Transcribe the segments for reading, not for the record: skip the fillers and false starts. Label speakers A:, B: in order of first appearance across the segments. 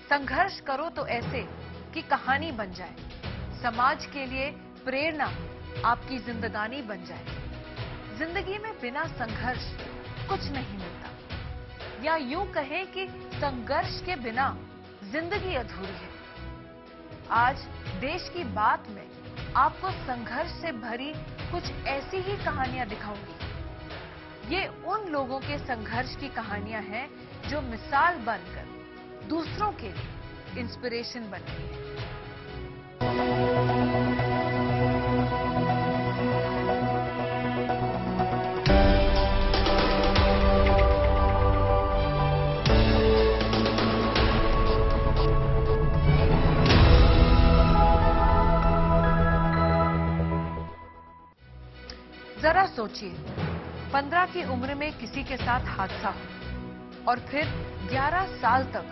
A: संघर्ष करो तो ऐसे कि कहानी बन जाए, समाज के लिए प्रेरणा आपकी जिंदगानी बन जाए। जिंदगी में बिना संघर्ष कुछ नहीं मिलता, या यूं कहें कि संघर्ष के बिना जिंदगी अधूरी है। आज देश की बात में आपको संघर्ष से भरी कुछ ऐसी ही कहानियां दिखाऊंगी। ये उन लोगों के संघर्ष की कहानियां हैं जो मिसाल बनकर दूसरों के लिए इंस्पिरेशन बन गई है। जरा सोचिए, 15 की उम्र में किसी के साथ हादसा हो और फिर 11 साल तक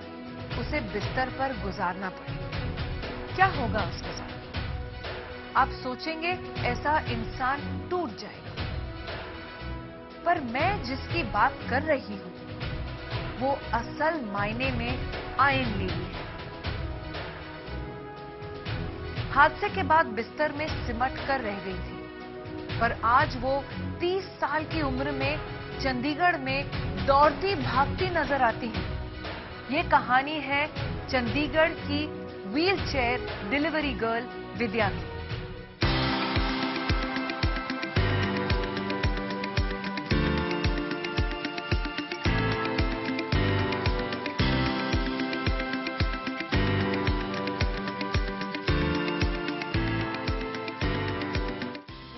A: उसे बिस्तर पर गुजारना पड़े, क्या होगा उसके साथ? आप सोचेंगे ऐसा इंसान टूट जाएगा। पर मैं जिसकी बात कर रही हूं वो असल मायने में आयन लेडी है। हादसे के बाद बिस्तर में सिमट कर रह गई थी, पर आज वो 30 साल की उम्र में चंडीगढ़ में दौड़ती भागती नजर आती है। ये कहानी है चंडीगढ़ की व्हीलचेयर डिलीवरी गर्ल विद्या की।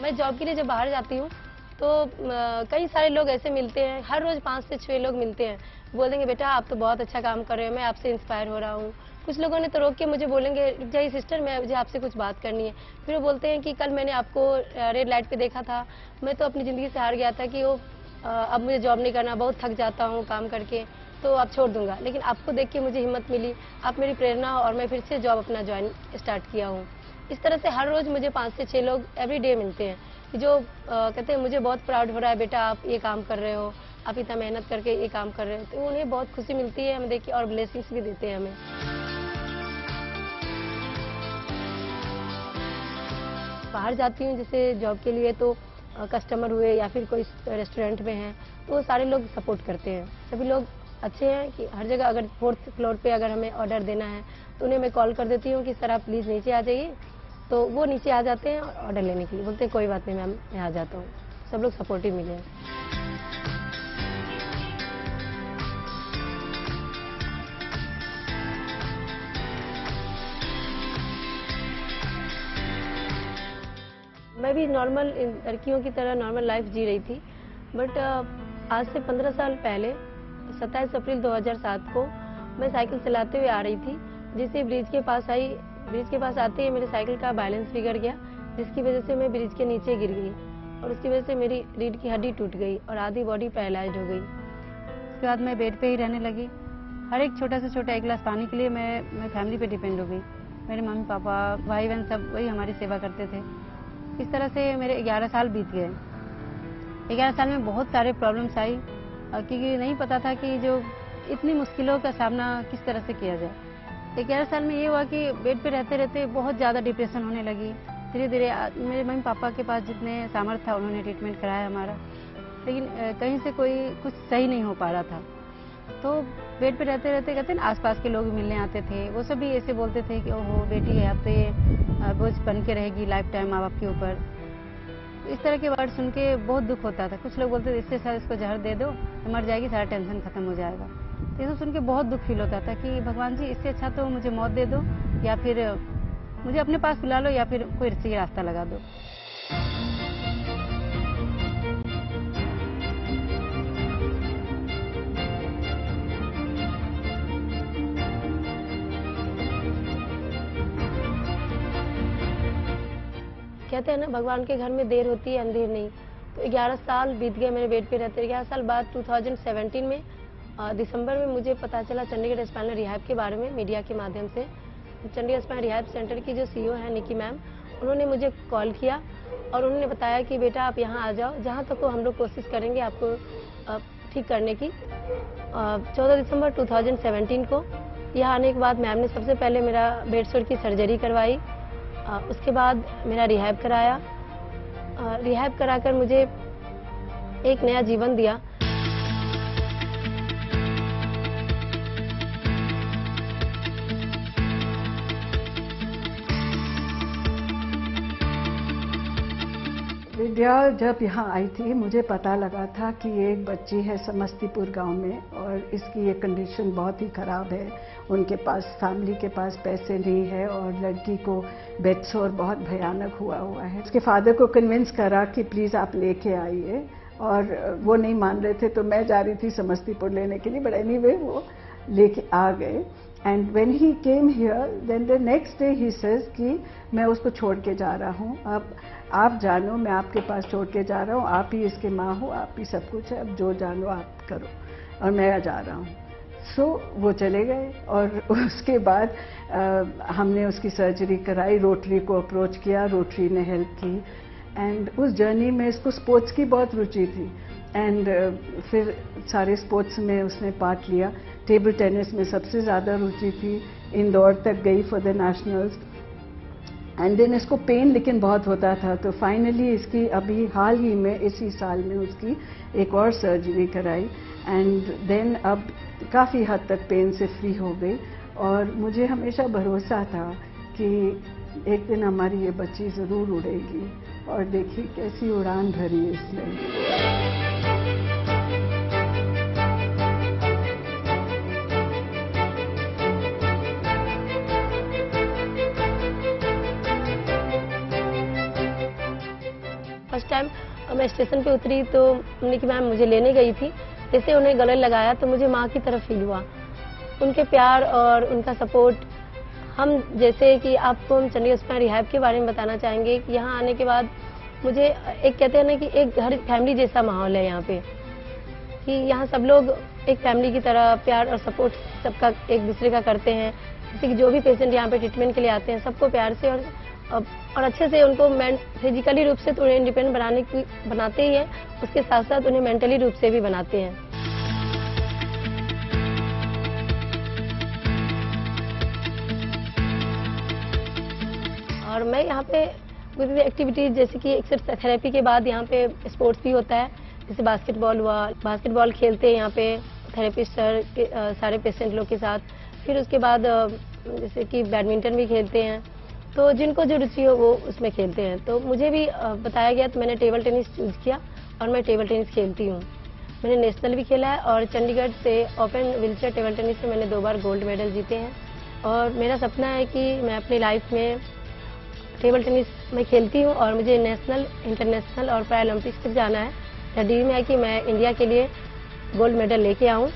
B: मैं जॉब के लिए जब बाहर जाती हूँ तो कई सारे लोग ऐसे मिलते हैं, हर रोज 5 से 6 लोग मिलते हैं, बोल देंगे बेटा आप तो बहुत अच्छा काम कर रहे हो, मैं आपसे इंस्पायर हो रहा हूँ। कुछ लोगों ने तो रोक के मुझे बोलेंगे जय सिस्टर मैं मुझे आपसे कुछ बात करनी है। फिर वो बोलते हैं कि कल मैंने आपको रेड लाइट पे देखा था, मैं तो अपनी ज़िंदगी से हार गया था कि वो अब मुझे जॉब नहीं करना, बहुत थक जाता हूँ काम करके, तो अब छोड़ दूंगा। लेकिन आपको देख के मुझे हिम्मत मिली, आप मेरी प्रेरणा हो और मैं फिर से जॉब अपना ज्वाइन स्टार्ट किया हूँ। इस तरह से हर रोज मुझे 5 से 6 लोग एवरी डे मिलते हैं जो कहते हैं मुझे बहुत प्राउड हो रहा है बेटा आप ये काम कर रहे हो, आप इतना मेहनत करके ये काम कर रहे हो, तो उन्हें बहुत खुशी मिलती है हमें देख के और ब्लेसिंग्स भी देते हैं हमें। बाहर जाती हूँ जैसे जॉब के लिए तो कस्टमर हुए या फिर कोई रेस्टोरेंट में हैं तो सारे लोग सपोर्ट करते हैं, सभी लोग अच्छे हैं कि हर जगह अगर 4th फ्लोर पे अगर हमें ऑर्डर देना है तो उन्हें मैं कॉल कर देती हूँ कि सर आप प्लीज़ नीचे आ जाइए, तो वो नीचे आ जाते हैं ऑर्डर लेने के लिए, बोलते हैं कोई बात नहीं मैम मैं आ जाता हूँ। सब लोग सपोर्टिव मिले हैं। मैं भी नॉर्मल लड़कियों की तरह नॉर्मल लाइफ जी रही थी, बट आज से 15 साल पहले 27 अप्रैल 2007 को मैं साइकिल चलाते हुए आ रही थी, जिससे ब्रिज के पास आई। ब्रिज के पास आते ही मेरे साइकिल का बैलेंस बिगड़ गया, जिसकी वजह से मैं ब्रिज के नीचे गिर गई और उसकी वजह से मेरी रीढ़ की हड्डी टूट गई और आधी बॉडी पैरालाइज्ड हो गई। उसके बाद मैं बेड पे ही रहने लगी। हर एक छोटा से छोटा 1 गिलास पानी के लिए मैं फैमिली पे डिपेंड हो गई। मेरे मम्मी पापा भाई बहन सब वही हमारी सेवा करते थे। इस तरह से मेरे 11 साल बीत गए। 11 साल में बहुत सारे प्रॉब्लम्स आई क्योंकि नहीं पता था कि जो इतनी मुश्किलों का सामना किस तरह से किया जाए। 11 साल में ये हुआ कि बेड पे रहते रहते बहुत ज़्यादा डिप्रेशन होने लगी। धीरे धीरे मेरे मम्मी पापा के पास जितने सामर्थ्य था उन्होंने ट्रीटमेंट कराया हमारा, लेकिन कहीं से कोई कुछ सही नहीं हो पा रहा था। तो बेड पे रहते रहते कहते हैं आसपास के लोग मिलने आते थे, वो सब भी ऐसे बोलते थे कि ओहो बेटी है अब तो ये बोझ बन के रहेगी लाइफ टाइम माँ बाप के ऊपर। इस तरह के वर्ड सुन के बहुत दुख होता था। कुछ लोग बोलते थे इससे सर इसको जहर दे दो तो मर जाएगी, सारा टेंशन खत्म हो जाएगा। तो ये सुन के बहुत दुख फील होता था कि भगवान जी इससे अच्छा तो मुझे मौत दे दो या फिर मुझे अपने पास बुला लो या फिर कोई सही रास्ता लगा दो। कहते हैं ना भगवान के घर में देर होती है अंधेर नहीं। तो 11 साल बीत गए मेरे बेड पे रहते। 11 साल बाद 2017 में दिसंबर में मुझे पता चला चंडीगढ़ स्पाइनल रिहैब के बारे में मीडिया के माध्यम से। चंडीगढ़ स्पाइनल रिहैब सेंटर की जो CEO है निकी मैम, उन्होंने मुझे कॉल किया और उन्होंने बताया कि बेटा आप यहाँ आ जाओ, जहाँ तक को हम लोग कोशिश करेंगे आपको ठीक करने की। 14 दिसंबर 2017 को यहाँ आने के बाद मैम ने सबसे पहले मेरा बेड सोर की सर्जरी करवाई। उसके बाद मेरा रिहैब कराया। रिहैब कराकर मुझे एक नया जीवन दिया।
C: विद्या जब यहाँ आई थी मुझे पता लगा था कि ये एक बच्ची है समस्तीपुर गांव में और इसकी ये कंडीशन बहुत ही ख़राब है। उनके पास फैमिली के पास पैसे नहीं है और लड़की को बेड सोर बहुत भयानक हुआ है। उसके फादर को कन्विंस करा कि प्लीज़ आप लेके आइए और वो नहीं मान रहे थे, तो मैं जा रही थी समस्तीपुर लेने के लिए, बट एनीवे वो लेके आ गए। And when he came here then the next day he says कि मैं उसको छोड़ के जा रहा हूँ, अब आप जानो, मैं आपके पास छोड़ के जा रहा हूँ, आप ही इसके माँ हो, आप ही सब कुछ है, अब जो जानो आप करो और मैं जा रहा हूँ। सो वो चले गए और उसके बाद हमने उसकी सर्जरी कराई, रोटरी को अप्रोच किया, रोटरी ने हेल्प की। एंड उस जर्नी में इसको स्पोर्ट्स की बहुत रुचि थी एंड फिर सारे स्पोर्ट्स में उसने पार्ट लिया। टेबल टेनिस में सबसे ज़्यादा रुचि थी, इंदौर तक गई for the nationals. And then इसको पेन लेकिन बहुत होता था, तो फाइनली इसकी अभी हाल ही में इसी साल में उसकी एक और सर्जरी कराई एंड देन अब काफ़ी हद तक पेन से फ्री हो गई। और मुझे हमेशा भरोसा था कि एक दिन हमारी ये बच्ची ज़रूर उड़ेगी और देखिए कैसी उड़ान भरी इसने।
B: फर्स्ट टाइम मैं स्टेशन पे उतरी तो उन्होंने कि मैम मुझे लेने गई थी, जैसे उन्हें गले लगाया तो मुझे माँ की तरफ फील हुआ। उनके प्यार और उनका सपोर्ट, हम जैसे कि आपको हम चंडीगढ़ स्पाइन रिहैब के बारे में बताना चाहेंगे कि यहाँ आने के बाद मुझे एक कहते हैं ना कि एक घर फैमिली जैसा माहौल है यहाँ पे, कि यहाँ सब लोग एक फैमिली की तरह प्यार और सपोर्ट सबका एक दूसरे का करते हैं। जैसे कि जो भी पेशेंट यहाँ पे ट्रीटमेंट के लिए आते हैं सबको प्यार से और अच्छे से उनको फिजिकली रूप से तो उन्हें इंडिपेंडेंट बनाते ही हैं, उसके साथ साथ उन्हें मेंटली रूप से भी बनाते हैं। और मैं यहाँ पे कोई भी एक्टिविटीज जैसे कि एक्सरसाइज थेरेपी के बाद यहाँ पे स्पोर्ट्स भी होता है, जैसे बास्केटबॉल हुआ, बास्केटबॉल खेलते हैं यहाँ पे थेरेपिस्ट सर के सारे पेशेंट लोग के साथ। फिर उसके बाद जैसे कि बैडमिंटन भी खेलते हैं, तो जिनको जो रुचि हो वो उसमें खेलते हैं। तो मुझे भी बताया गया तो मैंने टेबल टेनिस चूज किया और मैं टेबल टेनिस खेलती हूँ। मैंने नेशनल भी खेला है और चंडीगढ़ से ओपन व्हीलचेयर टेबल टेनिस में मैंने 2 बार गोल्ड मेडल जीते हैं। और मेरा सपना है कि मैं अपनी लाइफ में टेबल टेनिस में खेलती हूँ और मुझे नेशनल, इंटरनेशनल और पैरालंपिक्स तक जाना है। मेरा ड्रीम है कि मैं इंडिया के लिए गोल्ड मेडल लेके आऊँ।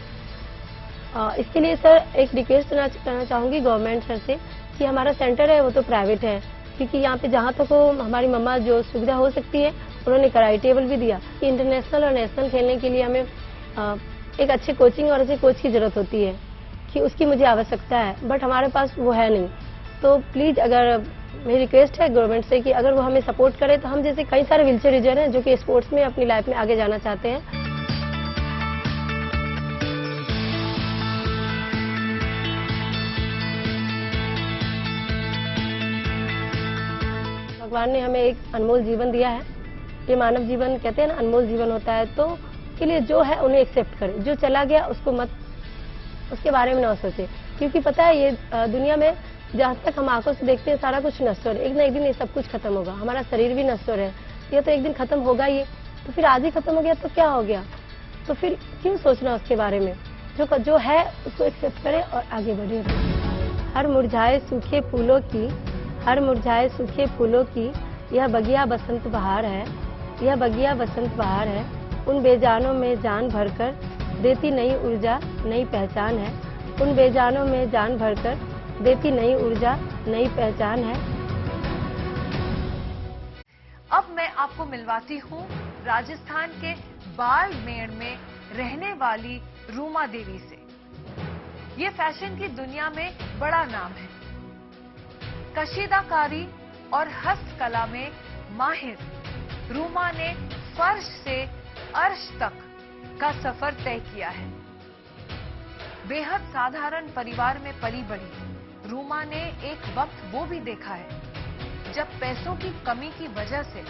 B: इसके लिए सर एक रिक्वेस्ट करना चाहूँगी गवर्नमेंट सर से कि हमारा सेंटर है वो तो प्राइवेट है, क्योंकि यहाँ पे जहाँ तक हो हमारी मम्मा जो सुविधा हो सकती है उन्होंने कराई, टेबल भी दिया। कि इंटरनेशनल और नेशनल खेलने के लिए हमें एक अच्छे कोचिंग और अच्छे कोच की ज़रूरत होती है, कि उसकी मुझे आवश्यकता है, बट हमारे पास वो है नहीं। तो प्लीज़ अगर मेरी रिक्वेस्ट है गवर्नमेंट से कि अगर वो हमें सपोर्ट करे तो हम जैसे कई सारे व्हीलचेयर यूजर हैं जो कि स्पोर्ट्स में अपनी लाइफ में आगे जाना चाहते हैं। भगवान ने हमें एक अनमोल जीवन दिया है, ये मानव जीवन कहते हैं ना अनमोल जीवन होता है, तो उसके लिए जो है उन्हें एक्सेप्ट करें। जो चला गया उसको मत, उसके बारे में ना सोचे, क्योंकि पता है ये दुनिया में जहाँ तक हम आंखों से देखते हैं सारा कुछ नश्वर है, एक ना एक दिन ये सब कुछ खत्म होगा। हमारा शरीर भी नश्वर है, ये तो एक दिन खत्म होगा ही। तो फिर आज ही खत्म हो गया तो क्या हो गया, तो फिर क्यों सोचना उसके बारे में। जो है उसको एक्सेप्ट करें और आगे बढ़े। हर मुरझाए सूखे फूलों की, हर मुरझाए सूखे फूलों की यह बगिया बसंत बहार है, यह बगिया बसंत बहार है। उन बेजानों में जान भरकर देती नई ऊर्जा नई पहचान है, उन बेजानों में जान भरकर देती नई ऊर्जा नई पहचान है।
A: अब मैं आपको मिलवाती हूँ राजस्थान के बाड़मेर में रहने वाली रूमा देवी से। ये फैशन की दुनिया में बड़ा नाम है। कशीदाकारी और हस्तकला में माहिर रूमा ने फर्श से अर्श तक का सफर तय किया है। बेहद साधारण परिवार में पली बड़ी रूमा ने एक वक्त वो भी देखा है जब पैसों की कमी की वजह से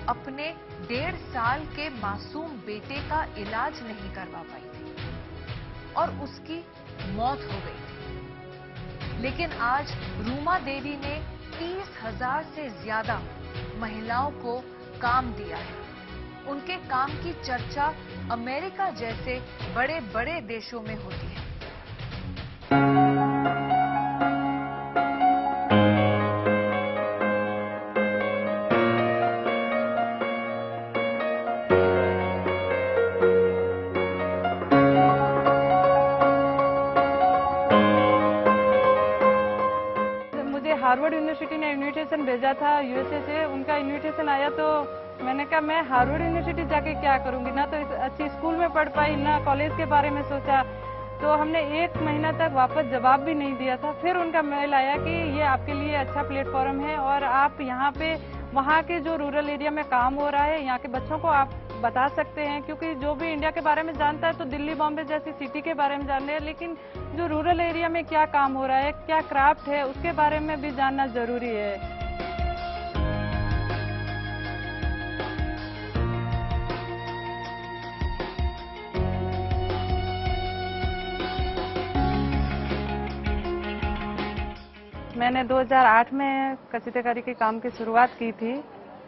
A: अपने 1.5 साल के मासूम बेटे का इलाज नहीं करवा पाई थी और उसकी मौत हो गई थी। लेकिन आज रूमा देवी ने 30,000 से ज्यादा महिलाओं को काम दिया है। उनके काम की चर्चा अमेरिका जैसे बड़े बड़े देशों में होती है।
D: हार्वर्ड यूनिवर्सिटी ने इन्विटेशन भेजा था यूएसए से। उनका इन्विटेशन आया तो मैंने कहा मैं हार्वर्ड यूनिवर्सिटी जाके क्या करूंगी, ना तो अच्छी स्कूल में पढ़ पाई ना कॉलेज के बारे में सोचा। तो हमने 1 महीना तक वापस जवाब भी नहीं दिया था। फिर उनका मेल आया कि ये आपके लिए अच्छा प्लेटफॉर्म है और आप यहाँ पे वहाँ के जो रूरल एरिया में काम हो रहा है यहाँ के बच्चों को आप बता सकते हैं, क्योंकि जो भी इंडिया के बारे में जानता है तो दिल्ली बॉम्बे जैसी सिटी के बारे में जान रहे हैं, लेकिन जो रूरल एरिया में क्या काम हो रहा है, क्या क्राफ्ट है, उसके बारे में भी जानना जरूरी है। मैंने 2008 में कचितकारी के काम की शुरुआत की थी,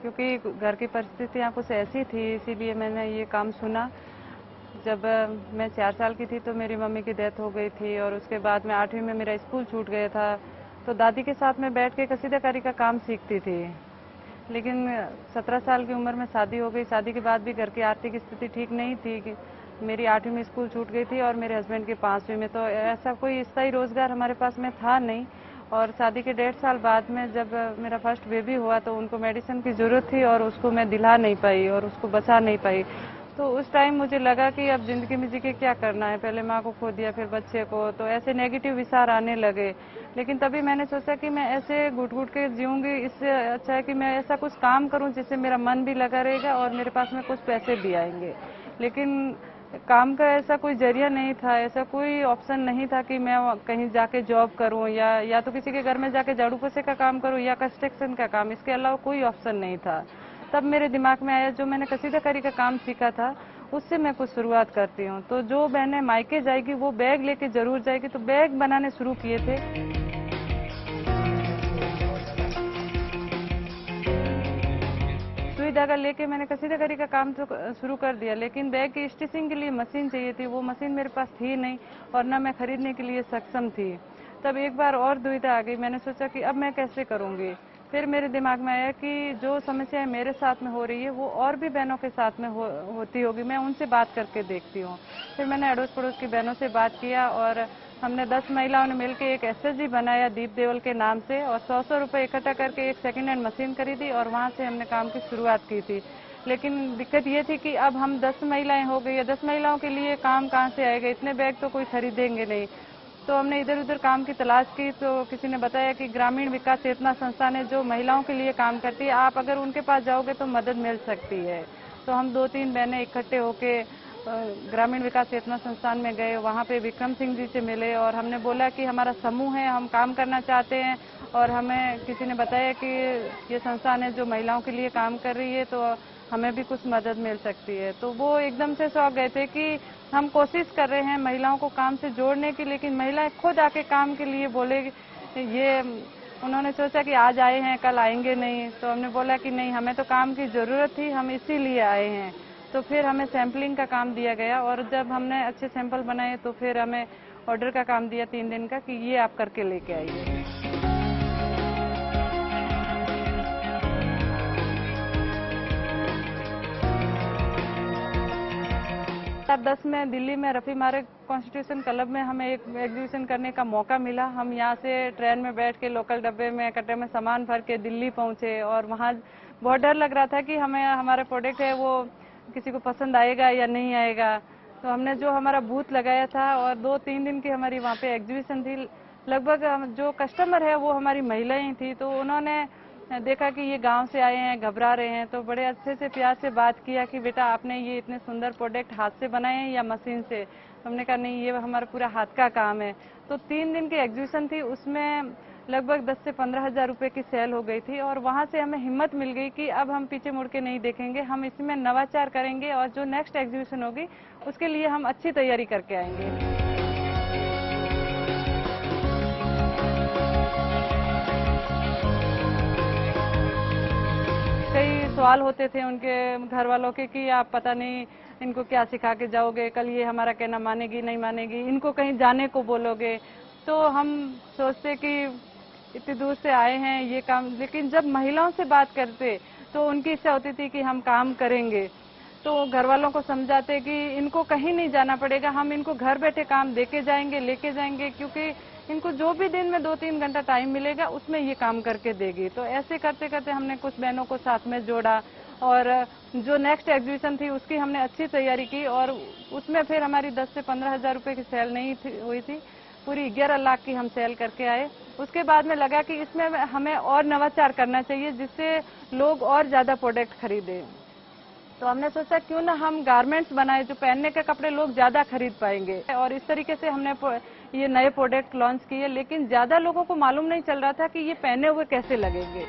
D: क्योंकि घर की परिस्थितियाँ कुछ ऐसी थी, इसीलिए मैंने ये काम चुना। जब मैं 4 साल की थी तो मेरी मम्मी की डेथ हो गई थी और उसके बाद में 8वीं में मेरा स्कूल छूट गया था। तो दादी के साथ में बैठ के कसीदाकारी का काम सीखती थी। लेकिन 17 साल की उम्र में शादी हो गई। शादी के बाद भी घर की आर्थिक स्थिति ठीक नहीं थी कि मेरी 8वीं में स्कूल छूट गई थी और मेरे हस्बैंड की 5वीं में। तो ऐसा कोई स्थायी रोजगार हमारे पास में था नहीं। और शादी के 1.5 साल बाद में जब मेरा फर्स्ट बेबी हुआ तो उनको मेडिसिन की जरूरत थी और उसको मैं दिला नहीं पाई और उसको बचा नहीं पाई। तो उस टाइम मुझे लगा कि अब जिंदगी में जी के क्या करना है, पहले माँ को खो दिया फिर बच्चे को, तो ऐसे नेगेटिव विचार आने लगे। लेकिन तभी मैंने सोचा कि मैं ऐसे घुट घुट के जीऊंगी, इससे अच्छा है कि मैं ऐसा कुछ काम करूं जिससे मेरा मन भी लगा रहेगा और मेरे पास में कुछ पैसे भी आएंगे। लेकिन काम का ऐसा कोई जरिया नहीं था, ऐसा कोई ऑप्शन नहीं था कि मैं कहीं जाके जॉब करूं या तो किसी के घर में जाके झाड़ू पोछे का काम करूं या कंस्ट्रक्शन का काम, इसके अलावा कोई ऑप्शन नहीं था। तब मेरे दिमाग में आया जो मैंने कसीदाकारी का काम सीखा था उससे मैं कुछ शुरुआत करती हूँ। तो जो बहनें मायके जाएगी वो बैग लेके जरूर जाएगी, तो बैग बनाने शुरू किए थे। सुई धागा लेके मैंने कसीदाकारी का काम तो शुरू कर दिया, लेकिन बैग की स्टिचिंग के लिए मशीन चाहिए थी। वो मशीन मेरे पास थी नहीं और न मैं खरीदने के लिए सक्षम थी। तब एक बार और दुविधा आ गई। मैंने सोचा कि अब मैं कैसे करूंगी। फिर मेरे दिमाग में आया कि जो समस्याएं मेरे साथ में हो रही है वो और भी बहनों के साथ में होती होगी, मैं उनसे बात करके देखती हूँ। फिर मैंने अड़ोस पड़ोस की बहनों से बात किया और हमने 10 महिलाओं ने मिलकर एक एसएचजी बनाया दीप देवल के नाम से और 100 रुपए इकट्ठा करके एक सेकेंड हैंड मशीन खरीदी और वहाँ से हमने काम की शुरुआत की थी। लेकिन दिक्कत ये थी कि अब हम 10 महिलाएं हो गई है, 10 महिलाओं के लिए काम कहाँ से आएगा, इतने बैग तो कोई खरीदेंगे नहीं। तो हमने इधर उधर काम की तलाश की तो किसी ने बताया कि ग्रामीण विकास चेतना संस्थान है जो महिलाओं के लिए काम करती है, आप अगर उनके पास जाओगे तो मदद मिल सकती है। तो हम 2-3 बहनें इकट्ठे होके ग्रामीण विकास चेतना संस्थान में गए। वहाँ पे विक्रम सिंह जी से मिले और हमने बोला कि हमारा समूह है, हम काम करना चाहते हैं और हमें किसी ने बताया कि ये संस्थान है जो महिलाओं के लिए काम कर रही है, तो हमें भी कुछ मदद मिल सकती है। तो वो एकदम से चौंक गए थे कि हम कोशिश कर रहे हैं महिलाओं को काम से जोड़ने की, लेकिन महिलाएं खुद आके काम के लिए बोले। ये उन्होंने सोचा कि आज आए हैं कल आएंगे नहीं। तो हमने बोला कि नहीं, हमें तो काम की जरूरत थी, हम इसीलिए आए हैं। तो फिर हमें सैंपलिंग का काम दिया गया और जब हमने अच्छे सैंपल बनाए तो फिर हमें ऑर्डर का काम दिया 3 दिन का कि ये आप करके लेके आइए। तब 2010 में दिल्ली में रफी मार्ग कॉन्स्टिट्यूशन क्लब में हमें एक एग्जीबिशन करने का मौका मिला। हम यहाँ से ट्रेन में बैठ के लोकल डब्बे में कट्टे में सामान भर के दिल्ली पहुँचे और वहाँ बहुत डर लग रहा था कि हमें हमारा प्रोडक्ट है वो किसी को पसंद आएगा या नहीं आएगा। तो हमने जो हमारा बूथ लगाया था और 2-3 दिन की हमारी वहाँ पे एग्जीबिशन थी। लगभग जो कस्टमर है वो हमारी महिलाएं थी, तो उन्होंने देखा कि ये गांव से आए हैं, घबरा रहे हैं, तो बड़े अच्छे से प्यार से बात किया कि बेटा आपने ये इतने सुंदर प्रोडक्ट हाथ से बनाए हैं या मशीन से। तो हमने कहा नहीं, ये हमारा पूरा हाथ का काम है। तो 3 दिन की एग्जीबिशन थी, उसमें लगभग 10 से 15 हजार रुपए की सेल हो गई थी और वहां से हमें हिम्मत मिल गई कि अब हम पीछे मुड़ के नहीं देखेंगे, हम इसमें नवाचार करेंगे और जो नेक्स्ट एग्जीबिशन होगी उसके लिए हम अच्छी तैयारी करके आएंगे। कई सवाल होते थे उनके घर वालों के कि आप पता नहीं इनको क्या सिखा के जाओगे, कल ये हमारा कहना मानेगी नहीं मानेगी, इनको कहीं जाने को बोलोगे। तो हम सोचते कि इतनी दूर से आए हैं ये काम, लेकिन जब महिलाओं से बात करते तो उनकी इच्छा होती थी कि हम काम करेंगे। तो घर वालों को समझाते कि इनको कहीं नहीं जाना पड़ेगा, हम इनको घर बैठे काम देके जाएंगे, लेके जाएंगे, क्योंकि इनको जो भी दिन में 2-3 घंटा टाइम मिलेगा उसमें ये काम करके देगी। तो ऐसे करते करते हमने कुछ बहनों को साथ में जोड़ा और जो नेक्स्ट एग्जीबिशन थी उसकी हमने अच्छी तैयारी की और उसमें फिर हमारी 10 से 15 हजार रुपए की सेल नहीं हुई थी, पूरी 11 लाख की हम सेल करके आए। उसके बाद में लगा कि इसमें हमें और नवाचार करना चाहिए जिससे लोग और ज्यादा प्रोडक्ट खरीदें। तो हमने सोचा क्यों ना हम गारमेंट्स बनाए जो पहनने के कपड़े लोग ज्यादा खरीद पाएंगे, और इस तरीके से हमने ये नए प्रोडक्ट लॉन्च किए। लेकिन ज्यादा लोगों को मालूम नहीं चल रहा था कि ये पहने हुए कैसे लगेंगे।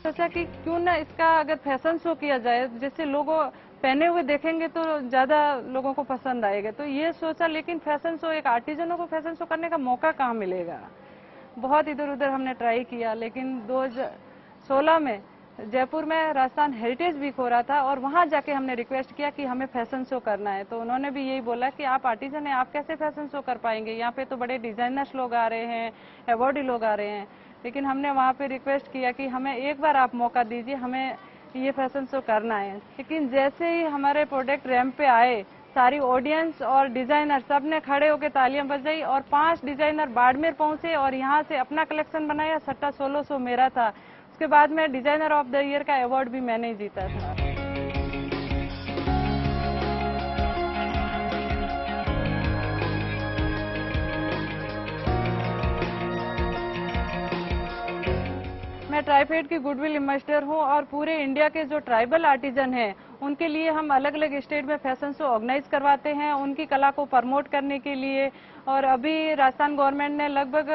D: सोचा कि क्यों ना इसका अगर फैशन शो किया जाए जिससे लोगों पहने हुए देखेंगे तो ज्यादा लोगों को पसंद आएगा। तो ये सोचा, लेकिन फैशन शो, एक आर्टिजनों को फैशन शो करने का मौका कहाँ मिलेगा। बहुत इधर उधर हमने ट्राई किया, लेकिन 2016 में जयपुर में राजस्थान हेरिटेज वीक हो रहा था और वहां जाके हमने रिक्वेस्ट किया कि हमें फैशन शो करना है। तो उन्होंने भी यही बोला कि आप आर्टिजन हैं, आप कैसे फैशन शो कर पाएंगे, यहाँ पे तो बड़े डिजाइनर्स लोग आ रहे हैं, अवार्डी लोग आ रहे हैं। लेकिन हमने वहाँ पे रिक्वेस्ट किया कि हमें एक बार आप मौका दीजिए, हमें ये फैशन शो करना है। लेकिन जैसे ही हमारे प्रोडक्ट रैंप पे आए, सारी ऑडियंस और डिजाइनर सब ने खड़े होकर तालियां बजाई और 5 डिजाइनर बाड़मेर पहुंचे और यहाँ से अपना कलेक्शन बनाया। सट्टा 1600 मेरा था। उसके बाद में डिजाइनर ऑफ द ईयर का अवार्ड भी मैंने ही जीता था। मैं ट्राइफेड की गुडविल एम्बेसडर हूं और पूरे इंडिया के जो ट्राइबल आर्टिजन हैं उनके लिए हम अलग अलग स्टेट में फैशन शो ऑर्गेनाइज करवाते हैं उनकी कला को प्रमोट करने के लिए। और अभी राजस्थान गवर्नमेंट ने लगभग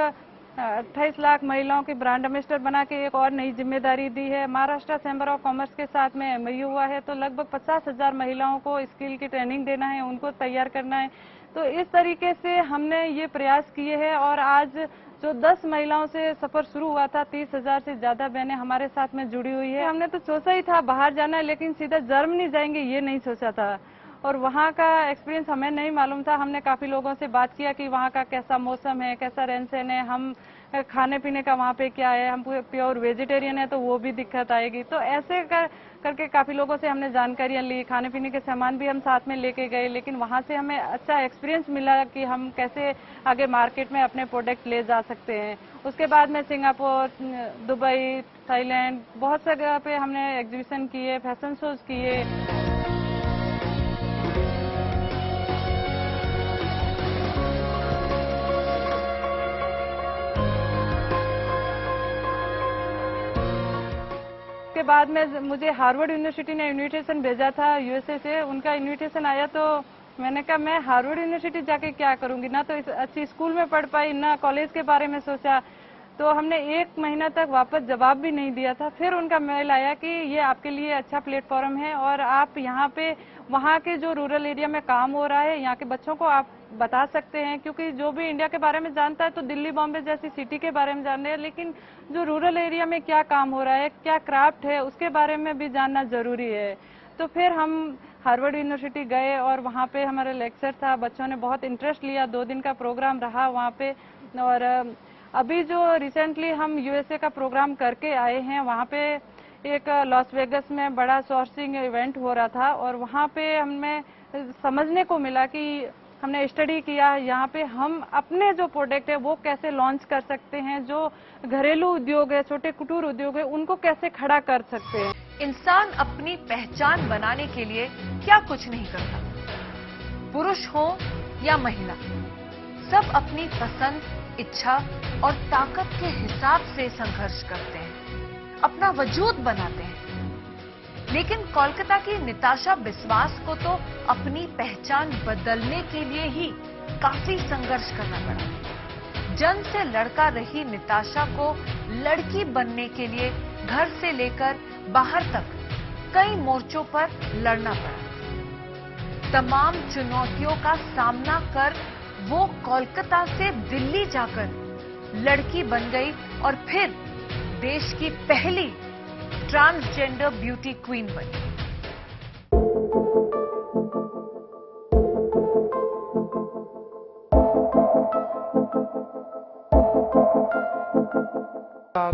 D: 28 लाख महिलाओं की ब्रांड एम्बेसडर बना के एक और नई जिम्मेदारी दी है। महाराष्ट्र चैम्बर ऑफ कॉमर्स के साथ में MOU हुआ है, तो लगभग 50,000 महिलाओं को स्किल की ट्रेनिंग देना है, उनको तैयार करना है। तो इस तरीके से हमने ये प्रयास किए हैं और आज जो 10 महिलाओं से सफर शुरू हुआ था, 30,000 से ज्यादा बहनें हमारे साथ में जुड़ी हुई है। हमने तो सोचा ही था बाहर जाना है, लेकिन सीधा जर्मनी जाएंगे ये नहीं सोचा था और वहाँ का एक्सपीरियंस हमें नहीं मालूम था। हमने काफी लोगों से बात किया कि वहाँ का कैसा मौसम है, कैसा रहन सहन है, हम खाने पीने का वहाँ पे क्या है, हम प्योर वेजिटेरियन है तो वो भी दिक्कत आएगी। तो ऐसे करके काफी लोगों से हमने जानकारियां ली, खाने पीने के सामान भी हम साथ में लेके गए। लेकिन वहाँ से हमें अच्छा एक्सपीरियंस मिला कि हम कैसे आगे मार्केट में अपने प्रोडक्ट ले जा सकते हैं। उसके बाद में सिंगापुर, दुबई, थाईलैंड, बहुत सी जगह पे हमने एग्जीबिशन किए, फैशन शोज किए। के बाद में मुझे हार्वर्ड यूनिवर्सिटी ने इन्विटेशन भेजा था USA से। उनका इन्विटेशन आया तो मैंने कहा मैं हार्वर्ड यूनिवर्सिटी जाके क्या करूंगी, ना तो इस अच्छी स्कूल में पढ़ पाई, ना कॉलेज के बारे में सोचा। तो हमने 1 महीना तक वापस जवाब भी नहीं दिया था। फिर उनका मेल आया कि ये आपके लिए अच्छा प्लेटफॉर्म है और आप यहाँ पे वहाँ के जो रूरल एरिया में काम हो रहा है यहाँ के बच्चों को आप बता सकते हैं, क्योंकि जो भी इंडिया के बारे में जानता है तो दिल्ली बॉम्बे जैसी सिटी के बारे में जान रहे हैं, लेकिन जो रूरल एरिया में क्या काम हो रहा है, क्या क्राफ्ट है, उसके बारे में भी जानना जरूरी है। तो फिर हम हार्वर्ड यूनिवर्सिटी गए और वहाँ पे हमारा लेक्चर था, बच्चों ने बहुत इंटरेस्ट लिया, 2 दिन का प्रोग्राम रहा वहाँ पे। और अभी जो रिसेंटली हम USA का प्रोग्राम करके आए हैं, वहाँ पे एक लॉस वेगस में बड़ा सोर्सिंग इवेंट हो रहा था और वहाँ पे हमें समझने को मिला कि हमने स्टडी किया यहाँ पे हम अपने जो प्रोडक्ट है वो कैसे लॉन्च कर सकते हैं, जो घरेलू उद्योग है, छोटे कुटीर उद्योग है, उनको कैसे खड़ा कर सकते हैं।
A: इंसान अपनी पहचान बनाने के लिए क्या कुछ नहीं करता, पुरुष हो या महिला, सब अपनी पसंद, इच्छा और ताकत के हिसाब से संघर्ष करते हैं, अपना वजूद बनाते हैं। लेकिन कोलकाता की निताशा बिस्वास को तो अपनी पहचान बदलने के लिए ही काफी संघर्ष करना पड़ा। जन्म से लड़का रही निताशा को लड़की बनने के लिए घर से लेकर बाहर तक कई मोर्चों पर लड़ना पड़ा। तमाम चुनौतियों का सामना कर वो कोलकाता से दिल्ली जाकर लड़की बन गई और फिर देश की पहली ट्रांसजेंडर ब्यूटी क्वीन बनी।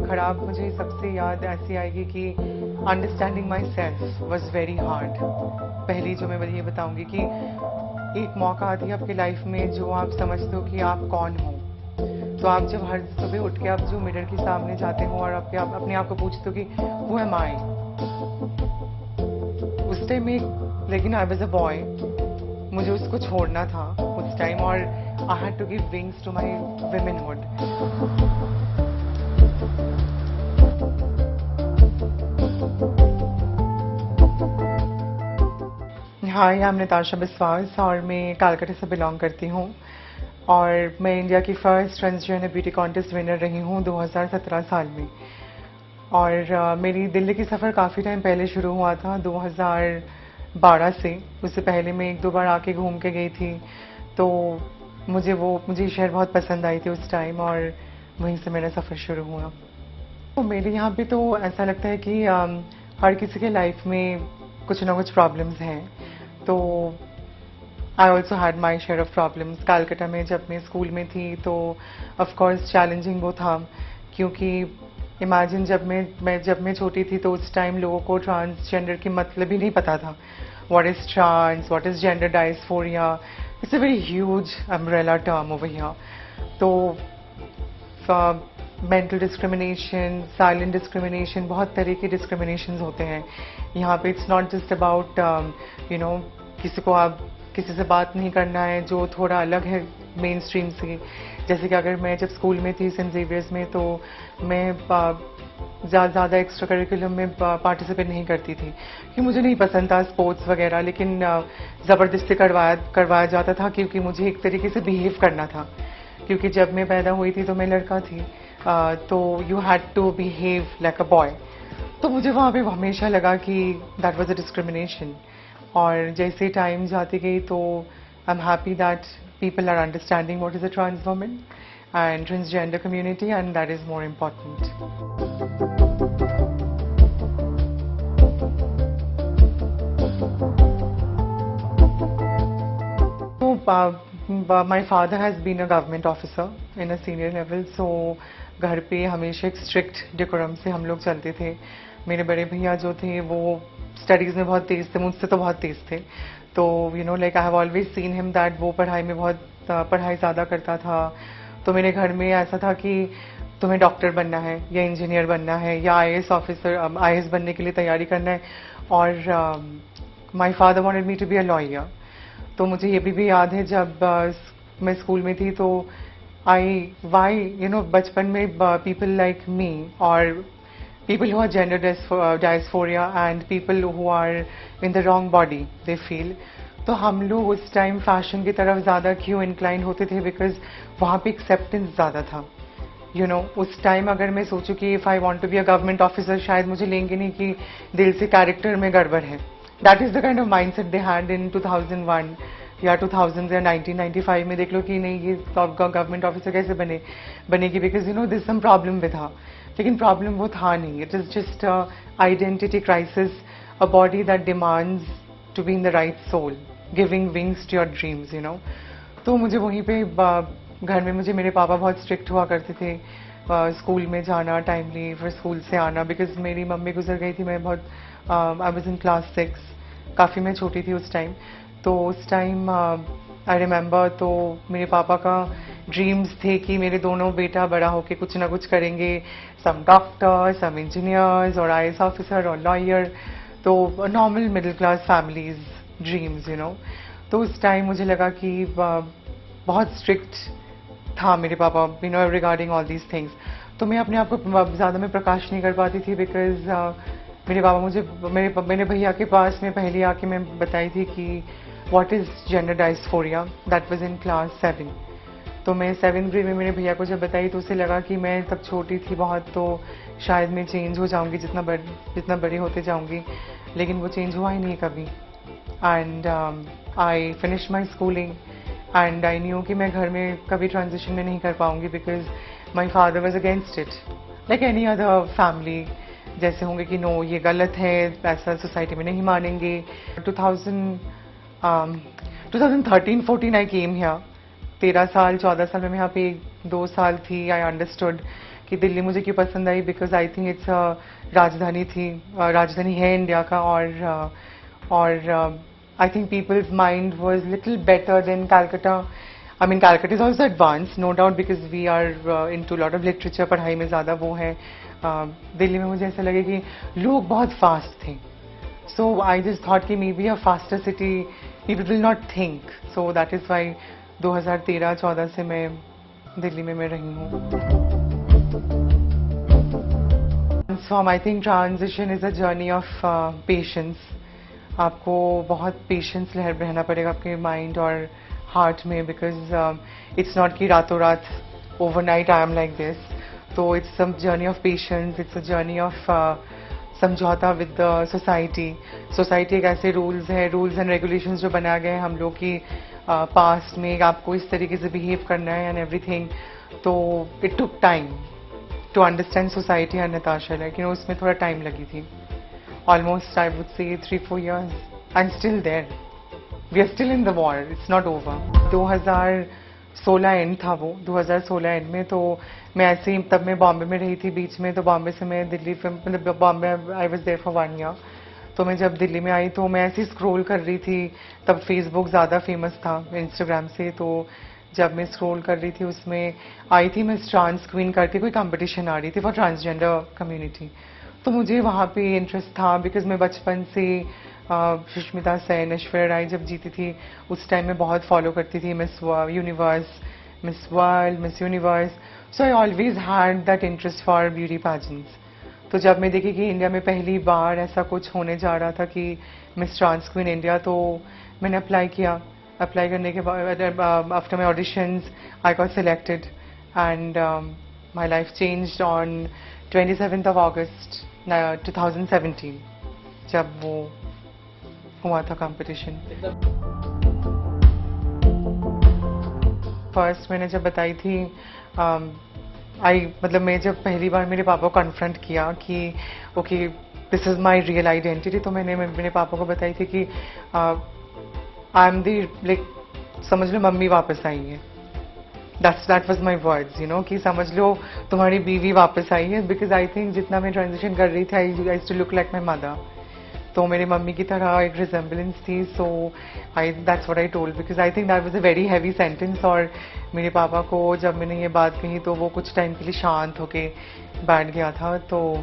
E: खराब मुझे सबसे याद ऐसी आएगी कि understanding my self was very hard. पहली जो मैं ये बताऊंगी कि एक मौका आती है आपकी लाइफ में जो आप समझते हो कि आप कौन हो। तो आप जब हर सुबह उठ के आप जो मिरर के सामने जाते हो और अपने आप को पूछते हो कि हु एम आई, उस टाइम में, लेकिन आई वाज अ बॉय, मुझे उसको छोड़ना था उस टाइम और I had to give wings to my womanhood. Hi, I am Nitasha Biswas और मैं कलकत्ता से बिलोंग करती हूँ और मैं इंडिया की first transgender beauty contest winner रही हूँ 2017 साल में। और मेरी दिल्ली की सफ़र काफ़ी टाइम पहले शुरू हुआ था, 2012 से। उससे पहले मैं 1-2 बार आके घूम के गई थी, तो मुझे शहर बहुत पसंद आई थी उस टाइम और वहीं से मेरा सफ़र शुरू हुआ। तो मेरे यहाँ पे तो ऐसा लगता है कि हर किसी के लाइफ में कुछ ना कुछ प्रॉब्लम्स हैं। तो I also had my share of problems. Calcutta में जब मैं स्कूल में थी तो ऑफकोर्स चैलेंजिंग वो था, क्योंकि इमेजिन जब मैं छोटी थी तो उस टाइम लोगों को ट्रांसजेंडर की मतलब ही नहीं पता था। What is trans, what is gender dysphoria, it's a very huge umbrella term over here. तो मेंटल डिस्क्रिमिनेशन, साइलेंट डिस्क्रिमिनेशन, बहुत तरह के डिस्क्रिमिनेशन होते हैं यहाँ पे। इट्स नॉट जस्ट अबाउट किसी से बात नहीं करना है जो थोड़ा अलग है मेन स्ट्रीम से। जैसे कि अगर मैं जब स्कूल में थी सेंट जेवियर्स में, तो मैं ज़्यादा एक्स्ट्रा करिकुलम में पार्टिसिपेट नहीं करती थी क्योंकि मुझे नहीं पसंद था स्पोर्ट्स वगैरह, लेकिन ज़बरदस्ती करवाया जाता था क्योंकि मुझे एक तरीके से बिहेव करना था। क्योंकि जब मैं पैदा हुई थी तो मैं लड़का थी, तो you had to behave like a boy. तो मुझे वहाँ पे हमेशा लगा कि दैट वाज अ डिस्क्रिमिनेशन। और जैसे टाइम जाती गई तो I am happy that people are understanding what is a trans woman and transgender community, and that is more important. So, my father has been a government officer in a senior level, so घर पे हमेशा एक strict decorum से हम लोग चलते थे। मेरे बड़े भैया जो थे वो स्टडीज़ में बहुत तेज़ थे, मुझसे तो बहुत तेज़ थे। तो like I have always seen him that वो पढ़ाई में बहुत पढ़ाई ज़्यादा करता था। तो मेरे घर में ऐसा था कि तुम्हें डॉक्टर बनना है या इंजीनियर बनना है या आईएएस ऑफिसर, आईएएस बनने के लिए तैयारी करना है। और my father wanted me to be a lawyer. तो मुझे ये भी याद है जब मैं स्कूल में थी तो बचपन में पीपल लाइक मी और people who are gender dysphoria and people who are in the wrong body they feel, तो हम लोग उस टाइम फैशन की तरफ ज़्यादा क्यों इंक्लाइन होते थे? बिकॉज वहाँ पे एक्सेप्टेंस ज़्यादा था। उस टाइम अगर मैं सोचूं कि if I want to be a government officer, शायद मुझे लेंगे नहीं कि दिल से कैरेक्टर में गड़बड़ है। That is the kind of mindset they had in 2001 या 2000 या 1995 में। देख लो कि नहीं, ये गवर्नमेंट ऑफिसर कैसे बनेगी, because this some problem with her. लेकिन प्रॉब्लम वो था नहीं। It is just identity crisis, a body that demands to be in the right soul, giving wings to your dreams. तो मुझे वहीं पे घर में मुझे मेरे पापा बहुत स्ट्रिक्ट हुआ करते थे। स्कूल में जाना टाइमली, फिर स्कूल से आना, बिकॉज मेरी मम्मी गुजर गई थी। मैं बहुत आई वाज इन क्लास 6, काफ़ी मैं छोटी थी उस टाइम। तो उस टाइम आई रिमेम्बर, तो मेरे पापा का ड्रीम्स थे कि मेरे दोनों बेटा बड़ा होके कुछ ना कुछ करेंगे, सम डॉक्टर, सम इंजीनियर्स और आईएएस ऑफिसर और लॉयर, तो normal middle class families dreams, you know. तो उस टाइम मुझे लगा कि बहुत स्ट्रिक्ट था मेरे पापा, you know, regarding all these things. तो मैं अपने आप को ज़्यादा में प्रकाश नहीं कर पाती थी, बिकॉज मेरे पापा मुझे मेरे भैया के पास में पहले आके मैं बताई थी कि what is gender dysphoria, that was in class 7। तो मैं 7th ग्रेड में मेरे भैया को जब बताई तो उसे लगा कि मैं तब छोटी थी बहुत, तो शायद मैं चेंज हो जाऊंगी जितना बड़ी होते जाऊंगी, लेकिन वो चेंज हुआ ही नहीं कभी। And I finish my schooling and I knew कि मैं घर में कभी ट्रांजिशन में नहीं कर पाऊंगी, because my father was against it, like any other family जैसे होंगे कि नो ये गलत है, ऐसा सोसाइटी में नहीं मानेंगे। 2013-14 आई केम हियर, 13 साल 14 साल में यहाँ पे 2 साल थी। आई अंडरस्टूड कि दिल्ली मुझे क्यों पसंद आई, बिकॉज आई थिंक इट्स राजधानी थी, राजधानी है इंडिया का, और I think people's mind was little better than Calcutta. I mean, Calcutta is also advanced, no doubt, because we are into a lot of literature. पढ़ाई में ज़्यादा वो है। दिल्ली में मुझे ऐसा लगे कि लोग बहुत फास्ट थे, so I just thought कि maybe a faster city people will not think. So that is why 2013-14 से मैं दिल्ली में मैं रही हूँ। I think transition is a journey of patience. आपको बहुत पेशेंस रहना पड़ेगा आपके माइंड और हार्ट में, बिकॉज इट्स नॉट कि रातों रात overnight I am like this. तो it's some journey of patience, it's a journey of समझौता विद द सोसाइटी। एक ऐसे रूल्स एंड रेगुलेशंस जो बनाए गए हैं हम लोग की पास्ट में, आपको इस तरीके से बिहेव करना है एंड एवरीथिंग। तो it took time to understand society and Natasha, लेकिन उसमें थोड़ा टाइम लगी थी। Almost, I would say 3-4 years. I'm still there. We are still in the war. It's not over. 2016 and था वो, 2016 एंड में। तो मैं ऐसे ही, तब मैं बॉम्बे में रही थी बीच में, तो बॉम्बे से मैं दिल्ली, मतलब Bombay I was there for 1 year. तो मैं जब दिल्ली में आई तो मैं ऐसे ही स्क्रॉल कर रही थी, तब फेसबुक ज़्यादा फेमस था इंस्टाग्राम से। तो जब मैं स्क्रॉल कर रही थी उसमें आई थी मिस ट्रांस क्वीन करके कोई कंपटीशन आ रही थी फॉर ट्रांसजेंडर कम्युनिटी। तो मुझे वहाँ पे इंटरेस्ट था, बिकॉज मैं बचपन से सुष्मिता सेन, ऐश्वर्या राय जब जीती थी उस टाइम मैं बहुत फॉलो करती थी miss universe, miss world, miss universe. So I always had that interest for beauty pageants. तो जब मैं देखी कि इंडिया में पहली बार ऐसा कुछ होने जा रहा था कि मिस ट्रांस क्वीन इंडिया, तो मैंने अप्लाई किया। अप्लाई करने के बाद after my auditions I got selected and my life changed on 27th of August 2017 जब वो हुआ था कंपटीशन। फर्स्ट मैंने जब बताई थी मतलब मैं जब पहली बार मेरे पापा को कन्फ्रंट किया कि okay this is my real identity, तो मैंने मेरे पापा को बताई थी कि आई एम दी, लाइक समझ लो मम्मी वापस आई है। That was my words, you know, कि समझ लो तुम्हारी बीवी वापस आई है, बिकॉज आई थिंक जितना मैं ट्रांजिशन कर रही थी I used to look like my mother. तो मेरी मम्मी की तरह एक रिजेम्बलेंस थी। So that's what I told, because I think that was a very heavy sentence. और मेरे पापा को जब मैंने ये बात कही तो वो कुछ टाइम के लिए शांत होके बैठ गया था। तो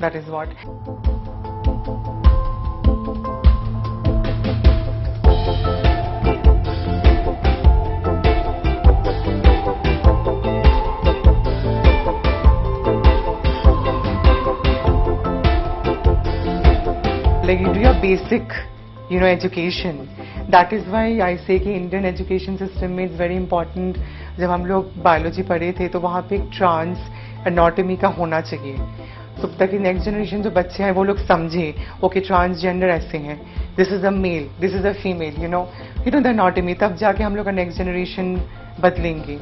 E: that is what. Like you do your basic, you know, education. That is why I say कि Indian education system में it's very important. जब हम लोग बायोलॉजी पढ़े थे तो वहाँ पे एक ट्रांस एनाटॉमी का होना चाहिए, तो ताकि नेक्स्ट जनरेशन जो बच्चे हैं वो लोग समझे ओके ट्रांसजेंडर ऐसे हैं, this is a male, this is a female, you know the anatomy. तब जाके हम लोग का नेक्स्ट जनरेशन बदलेंगे।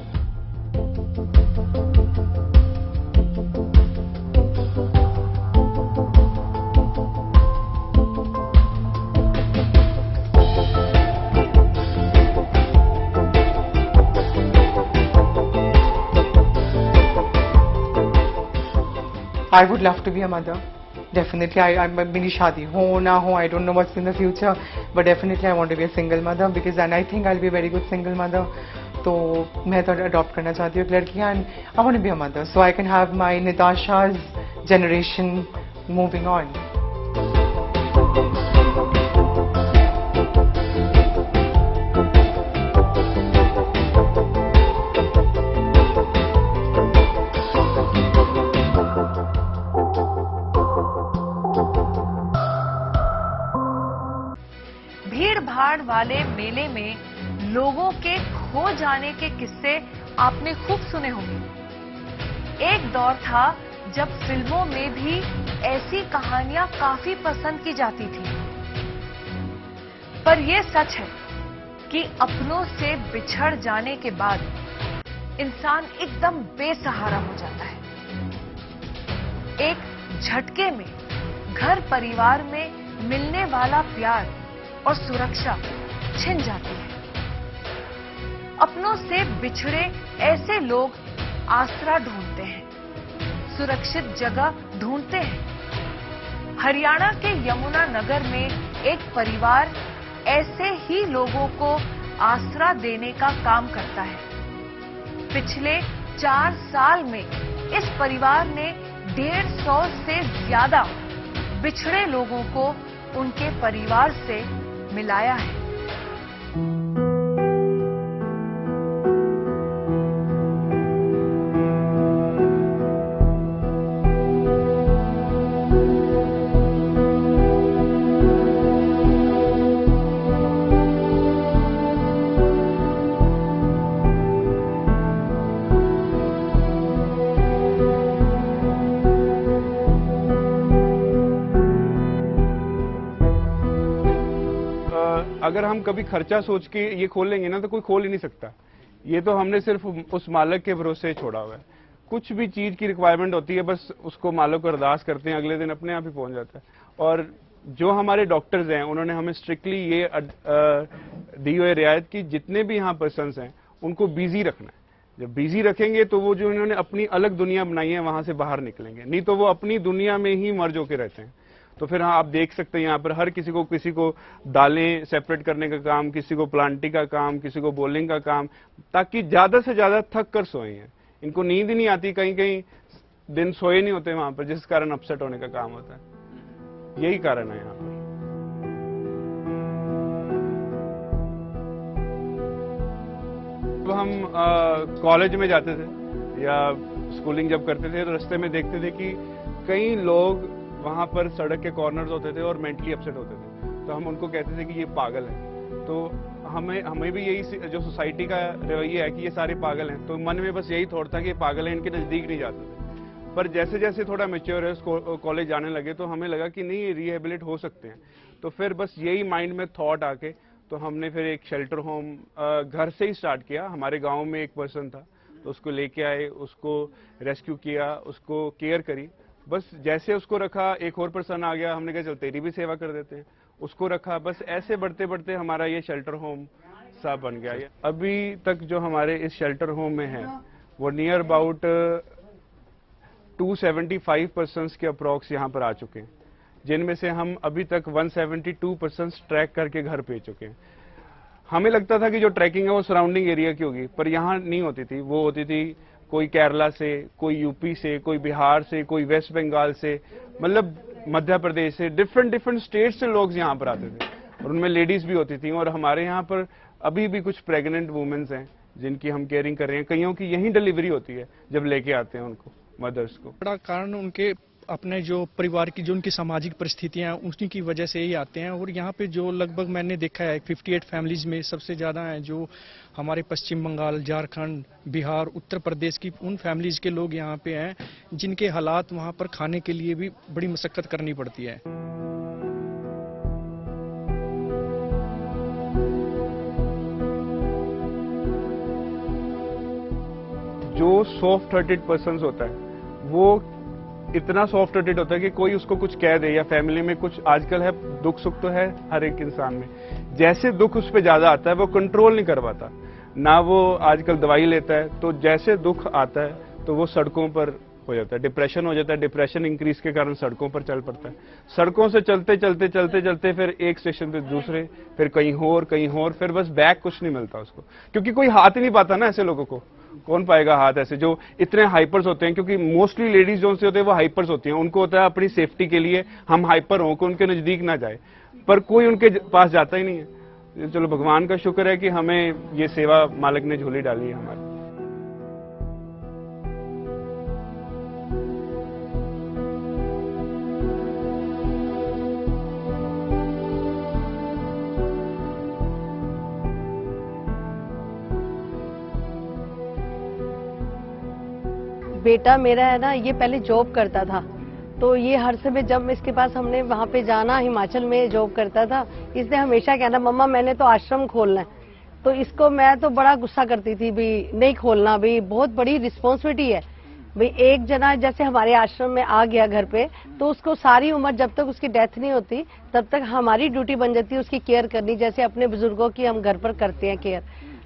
E: I would love to be a mother. Definitely मेरी शादी हो ना हो, I don't know what's in the future, but definitely I want to be a single mother because and I think I will be very good single mother. तो मैं तो adopt करना चाहती हूँ एक लड़कियाँ, and I want to be a mother so I can have my Nitasha's generation moving on.
A: भीड़ भाड़ वाले मेले में लोगों के खो जाने के किस्से आपने खूब सुने होंगे. एक दौर था जब फिल्मों में भी ऐसी कहानियां काफी पसंद की जाती थी. पर यह सच है कि अपनों से बिछड़ जाने के बाद इंसान एकदम बेसहारा हो जाता है. एक झटके में घर परिवार में मिलने वाला प्यार और सुरक्षा छिन जाती है. अपनों से बिछड़े ऐसे लोग आसरा ढूंढते हैं, सुरक्षित जगह ढूंढते हैं. हरियाणा के यमुनानगर में एक परिवार ऐसे ही लोगों को आसरा देने का काम करता है. पिछले 4 साल में इस परिवार ने 150 से ज्यादा बिछड़े लोगों को उनके परिवार से मिलाया है.
F: अगर हम कभी खर्चा सोच के ये खोल लेंगे ना तो कोई खोल ही नहीं सकता. ये तो हमने सिर्फ उस मालिक के भरोसे छोड़ा हुआ है. कुछ भी चीज की रिक्वायरमेंट होती है बस उसको मालिक को अरदास करते हैं, अगले दिन अपने आप ही पहुंच जाता है. और जो हमारे डॉक्टर्स हैं उन्होंने हमें स्ट्रिक्टली ये दी हुई रियायत की जितने भी यहाँ पर्सन्स हैं उनको बिजी रखना है. जब बिजी रखेंगे तो वो जो इन्होंने अपनी अलग दुनिया बनाई है वहां से बाहर निकलेंगे, नहीं तो वो अपनी दुनिया में ही मर्ज होके रहते हैं. तो फिर हाँ आप देख सकते हैं यहाँ पर हर किसी को दालें सेपरेट करने का काम, किसी को प्लांटिंग का काम, किसी को बोलिंग का काम, ताकि ज्यादा से ज्यादा थक कर सोए हैं. इनको नींद ही नहीं आती, कहीं कहीं दिन सोए नहीं होते वहां पर, जिस कारण अपसेट होने का काम होता है. यही कारण है यहाँ पर. जब हम कॉलेज में जाते थे या स्कूलिंग जब करते थे तो रास्ते में देखते थे कि कई लोग वहां पर सड़क के कॉर्नर्स होते थे और मेंटली अपसेट होते थे. तो हम उनको कहते थे कि ये पागल है. तो हमें भी यही जो सोसाइटी का रवैया है कि ये सारे पागल हैं, तो मन में बस यही थॉट था कि ये पागल है, इनके नजदीक नहीं जाते थे. पर जैसे जैसे थोड़ा मैच्योर है कॉलेज जाने लगे तो हमें लगा कि नहीं ये रिहेबिलिट हो सकते हैं. तो फिर बस यही माइंड में थॉट आके तो हमने फिर एक शेल्टर होम घर से ही स्टार्ट किया. हमारे गाँव में एक पर्सन था तो उसको लेके आए, उसको रेस्क्यू किया, उसको केयर करी. बस जैसे उसको रखा एक और पर्सन आ गया, हमने कहा चल तेरी भी सेवा कर देते हैं, उसको रखा. बस ऐसे बढ़ते बढ़ते हमारा ये शेल्टर होम सा बन गया. अभी तक जो हमारे इस शेल्टर होम में है वो नियर अबाउट 275 पर्सन्स के अप्रॉक्स यहाँ पर आ चुके हैं, जिनमें से हम अभी तक 172 पर्सन्स ट्रैक करके घर भेज चुके हैं. हमें लगता था कि जो ट्रैकिंग है वो सराउंडिंग एरिया की होगी, पर यहाँ नहीं होती थी. वो होती थी कोई केरला से, कोई यूपी से, कोई बिहार से, कोई वेस्ट बंगाल से, मतलब मध्य प्रदेश से, डिफरेंट स्टेट से लोग यहाँ पर आते थे. और उनमें लेडीज भी होती थी. और हमारे यहाँ पर अभी भी कुछ प्रेग्नेंट वुमेन्स हैं जिनकी हम केयरिंग कर रहे हैं. कईयों की यहीं डिलीवरी होती है जब लेके आते हैं उनको, मदर्स को.
G: बड़ा कारण उनके अपने जो परिवार की जो उनकी सामाजिक परिस्थितियां हैं उसी की वजह से ही आते हैं. और यहाँ पे जो लगभग मैंने देखा है 58 फैमिलीज में सबसे ज़्यादा हैं जो हमारे पश्चिम बंगाल, झारखंड, बिहार, उत्तर प्रदेश की उन फैमिलीज के लोग यहाँ पे हैं जिनके हालात वहाँ पर खाने के लिए भी बड़ी मशक्कत करनी पड़ती है.
F: जो सॉफ्ट हार्टेड पर्सन होता है वो इतना सॉफ्ट हार्टेड होता है कि कोई उसको कुछ कह दे या फैमिली में कुछ आजकल है, दुख सुख तो है हर एक इंसान में, जैसे दुख उस पर ज्यादा आता है वो कंट्रोल नहीं कर पाता ना. वो आजकल दवाई लेता है, तो जैसे दुख आता है तो वो सड़कों पर हो जाता है, डिप्रेशन हो जाता है। डिप्रेशन इंक्रीज के कारण सड़कों पर चल पड़ता है। सड़कों से चलते चलते चलते चलते फिर एक स्टेशन पे दूसरे, फिर कहीं और, फिर बस बैक कुछ नहीं मिलता उसको, क्योंकि कोई हाथ ही नहीं पाता ना। ऐसे लोगों को कौन पाएगा हाथ, ऐसे जो इतने हाइपर्स होते हैं, क्योंकि मोस्टली लेडीज जो से होते हैं वो हाइपर्स होती हैं। उनको होता है अपनी सेफ्टी के लिए हम हाइपर हों, कि उनके नजदीक ना जाए, पर कोई उनके पास जाता ही नहीं है। चलो भगवान का शुक्र है कि हमें ये सेवा मालिक ने झोली डाली है हमारी।
B: बेटा मेरा है ना, ये पहले जॉब करता था, तो ये हर समय जब इसके पास हमने वहाँ पे जाना, हिमाचल में जॉब करता था, इसने हमेशा कहना मम्मा मैंने तो आश्रम खोलना है। तो इसको मैं तो बड़ा गुस्सा करती थी भी नहीं खोलना, भी बहुत बड़ी रिस्पॉन्सिबिलिटी है। भाई एक जना जैसे हमारे आश्रम में आ गया घर पे, तो उसको सारी उम्र जब तक उसकी डेथ नहीं होती तब तक हमारी ड्यूटी बन जाती है उसकी केयर करनी, जैसे अपने बुजुर्गों की हम घर पर करते हैं केयर।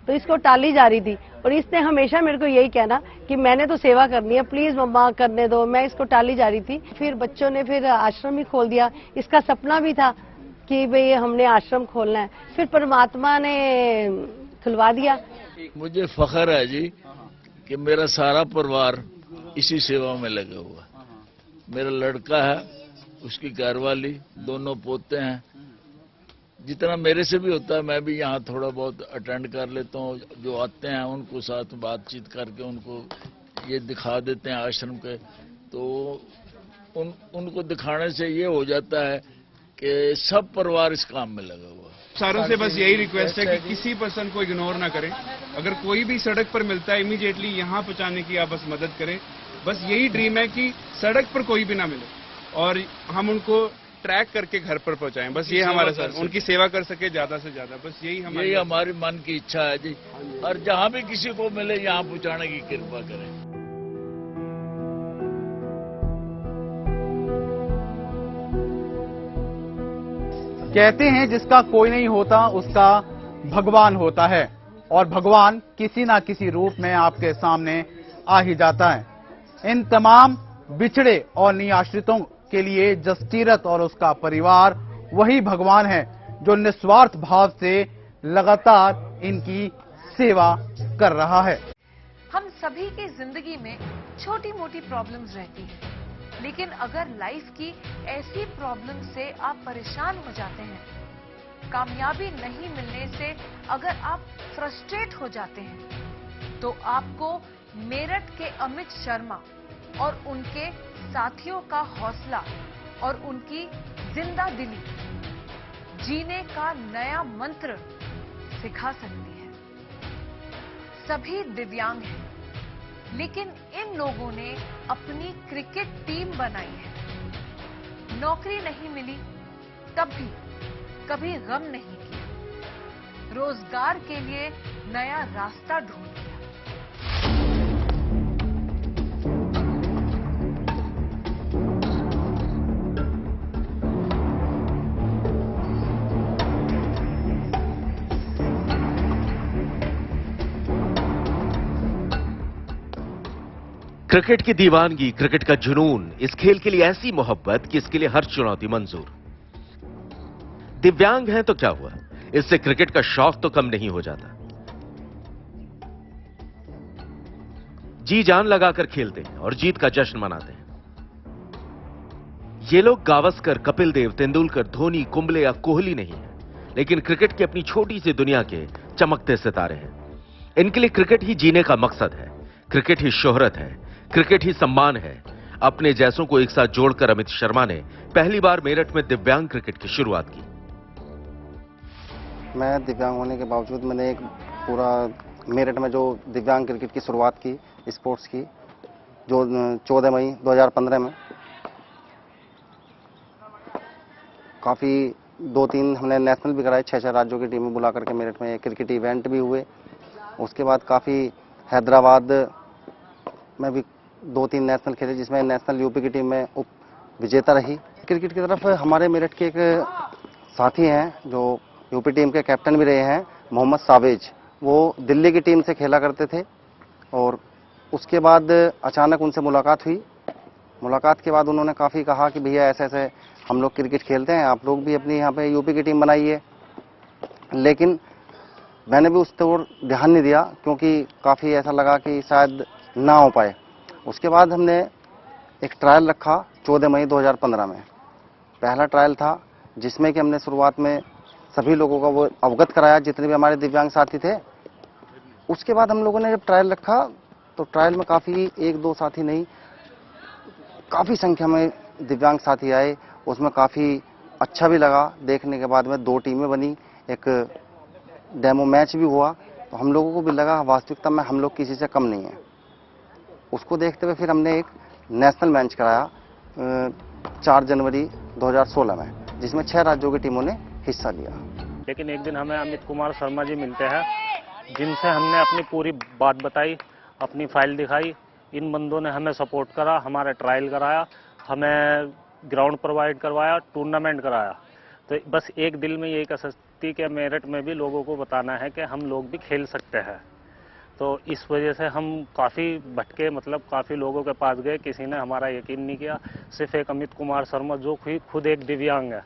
B: तो इसको टाली जा रही थी और इसने हमेशा मेरे को यही कहना कि मैंने तो सेवा करनी है, प्लीज मम्मा करने दो। मैं इसको टाली जा रही थी। फिर बच्चों ने फिर आश्रम ही खोल दिया। इसका सपना भी था कि भाई हमने आश्रम खोलना है, फिर परमात्मा ने खुलवा दिया।
H: मुझे फख्र है जी कि मेरा सारा परिवार इसी सेवा में लगा हुआ। मेरा लड़का है, उसकी घरवाली, दोनों पोते हैं। जितना मेरे से भी होता है मैं भी यहाँ थोड़ा बहुत अटेंड कर लेता हूँ। जो आते हैं उनको साथ बातचीत करके उनको ये दिखा देते हैं आश्रम के, तो उनको दिखाने से ये हो जाता है कि सब परिवार इस काम में लगा हुआ।
F: सारों से बस यही रिक्वेस्ट है कि किसी पर्सन को इग्नोर ना करें। अगर कोई भी सड़क पर मिलता है इमीडिएटली यहाँ पहुँचाने की आप बस मदद करें। बस यही ड्रीम है कि सड़क पर कोई भी ना मिले और हम उनको ट्रैक करके घर पर पहुंचाएं। बस ये हमारा सर, उनकी सेवा कर सके ज्यादा से ज्यादा, बस यही
H: हमारी मन की इच्छा है जी। और जहाँ भी किसी को मिले यहाँ पहुँचाने की कृपा करें।
I: कहते हैं जिसका कोई नहीं होता उसका भगवान होता है, और भगवान किसी ना किसी रूप में आपके सामने आ ही जाता है। इन तमाम बिछड़े और निराश्रितों के लिए जसटीरत और उसका परिवार वही भगवान है जो निस्वार्थ भाव से लगातार इनकी सेवा कर रहा है।
A: हम सभी की जिंदगी में छोटी मोटी प्रॉब्लम्स रहती हैं, लेकिन अगर लाइफ की ऐसी प्रॉब्लम से आप परेशान हो जाते हैं, कामयाबी नहीं मिलने से अगर आप फ्रस्ट्रेट हो जाते हैं, तो आपको मेरठ के अमित शर्मा और उनके साथियों का हौसला और उनकी जिंदा दिली जीने का नया मंत्र सिखा सकती है। सभी दिव्यांग हैं, लेकिन इन लोगों ने अपनी क्रिकेट टीम बनाई है। नौकरी नहीं मिली तब भी कभी गम नहीं किया, रोजगार के लिए नया रास्ता ढूंढ लिया।
J: क्रिकेट की दीवानगी, क्रिकेट का जुनून, इस खेल के लिए ऐसी मोहब्बत कि इसके लिए हर चुनौती मंजूर। दिव्यांग हैं तो क्या हुआ, इससे क्रिकेट का शौक तो कम नहीं हो जाता। जी जान लगाकर खेलते हैं और जीत का जश्न मनाते हैं। ये लोग गावस्कर, कपिल देव, तेंदुलकर, धोनी, कुंबले या कोहली नहीं है, लेकिन क्रिकेट की अपनी छोटी सी दुनिया के चमकते सितारे हैं। इनके लिए क्रिकेट ही जीने का मकसद है, क्रिकेट ही शोहरत है, क्रिकेट ही सम्मान है। अपने जैसों को एक साथ जोड़कर अमित शर्मा ने पहली बार मेरठ में दिव्यांग क्रिकेट की शुरुआत की।
K: मैं दिव्यांग होने के बावजूद मैंने एक पूरा मेरठ में जो दिव्यांग क्रिकेट की शुरुआत की स्पोर्ट्स की, जो 14 मई 2015 में काफ़ी 2-3 हमने नेशनल भी कराए, 6-6 राज्यों की टीमें बुला करके मेरठ में क्रिकेट इवेंट भी हुए। उसके बाद काफ़ी हैदराबाद में भी 2-3 नेशनल खेले, जिसमें नेशनल यूपी की टीम में उप विजेता रही। क्रिकेट की तरफ हमारे मेरठ के एक साथी हैं जो यूपी टीम के कैप्टन भी रहे हैं, मोहम्मद सावेज। वो दिल्ली की टीम से खेला करते थे और उसके बाद अचानक उनसे मुलाकात हुई। मुलाकात के बाद उन्होंने काफ़ी कहा कि भैया ऐसे ऐसे हम लोग क्रिकेट खेलते हैं, आप लोग भी अपनी यहाँ पे यूपी की टीम बनाइए। लेकिन मैंने भी उस पर ध्यान नहीं दिया, क्योंकि काफ़ी ऐसा लगा कि शायद ना हो पाए। उसके बाद हमने एक ट्रायल रखा 14 मई 2015 में। पहला ट्रायल था जिसमें कि हमने शुरुआत में सभी लोगों का वो अवगत कराया, जितने भी हमारे दिव्यांग साथी थे। उसके बाद हम लोगों ने जब ट्रायल रखा तो ट्रायल में काफ़ी 1-2 साथी नहीं, काफ़ी संख्या में दिव्यांग साथी आए। उसमें काफ़ी अच्छा भी लगा। देखने के बाद में 2 टीमें बनी, एक डेमो मैच भी हुआ। तो हम लोगों को भी लगा वास्तविकता में हम लोग किसी से कम नहीं हैं। उसको देखते हुए फिर हमने एक नेशनल मैच कराया 4 जनवरी 2016 में, जिसमें 6 राज्यों की टीमों ने हिस्सा लिया।
L: लेकिन एक दिन हमें अमित कुमार शर्मा जी मिलते हैं, जिनसे हमने अपनी पूरी बात बताई, अपनी फाइल दिखाई। इन बंदों ने हमें सपोर्ट करा, हमारा ट्रायल कराया, हमें ग्राउंड प्रोवाइड करवाया, टूर्नामेंट कराया। तो बस एक दिल में यही कसरती के मेरिट में भी लोगों को बताना है कि हम लोग भी खेल सकते हैं। तो इस वजह से हम काफ़ी भटके, मतलब काफ़ी लोगों के पास गए, किसी ने हमारा यकीन नहीं किया। सिर्फ एक अमित कुमार शर्मा जो खुद एक दिव्यांग है,